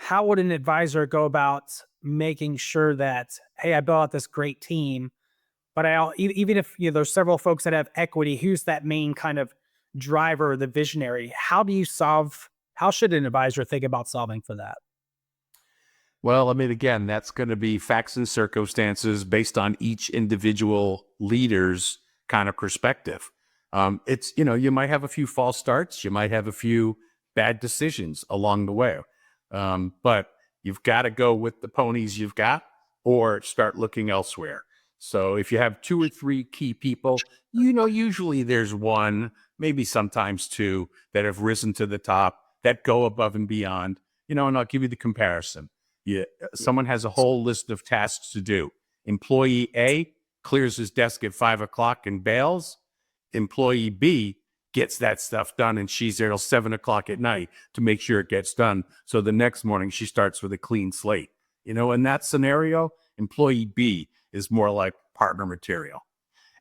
how would an advisor go about making sure that, hey, I built out this great team, but even if there's several folks that have equity, who's that main kind of driver, the visionary? How do you solve? How should an advisor think about solving for that? Well, I mean, again, that's going to be facts and circumstances based on each individual leader's kind of perspective. You might have a few false starts, you might have a few bad decisions along the way, but you've got to go with the ponies you've got or start looking elsewhere. So if you have two or three key people, usually there's one, maybe sometimes two that have risen to the top that go above and beyond, and I'll give you the comparison. Someone has a whole list of tasks to do. Employee A clears his desk at 5 o'clock and bails. Employee B gets that stuff done and she's there till 7 o'clock at night to make sure it gets done. So the next morning she starts with a clean slate. In that scenario, employee B is more like partner material.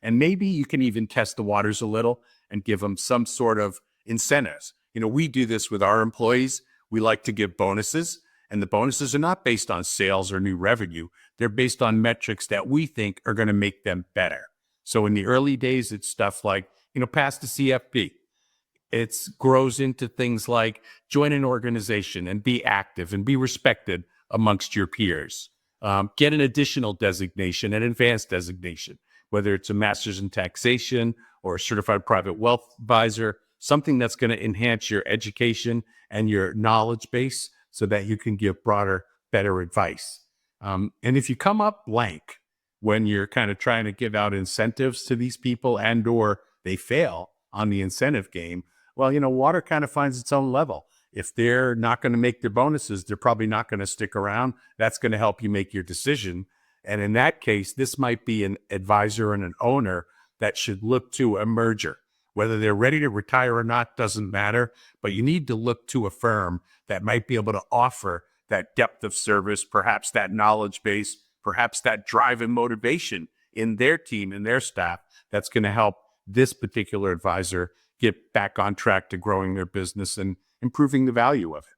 And maybe you can even test the waters a little and give them some sort of incentives. We do this with our employees. We like to give bonuses. And the bonuses are not based on sales or new revenue. They're based on metrics that we think are going to make them better. So in the early days, it's stuff like, pass the CFP. It grows into things like join an organization and be active and be respected amongst your peers. Get an additional designation, an advanced designation, whether it's a master's in taxation or a certified private wealth advisor, something that's going to enhance your education and your knowledge base, so that you can give broader, better advice. And if you come up blank when you're kind of trying to give out incentives to these people and or they fail on the incentive game, well, water kind of finds its own level. If they're not going to make their bonuses, they're probably not going to stick around. That's going to help you make your decision. And in that case, this might be an advisor and an owner that should look to a merger. Whether they're ready to retire or not doesn't matter, but you need to look to a firm that might be able to offer that depth of service, perhaps that knowledge base, perhaps that drive and motivation in their team and their staff that's going to help this particular advisor get back on track to growing their business and improving the value of it.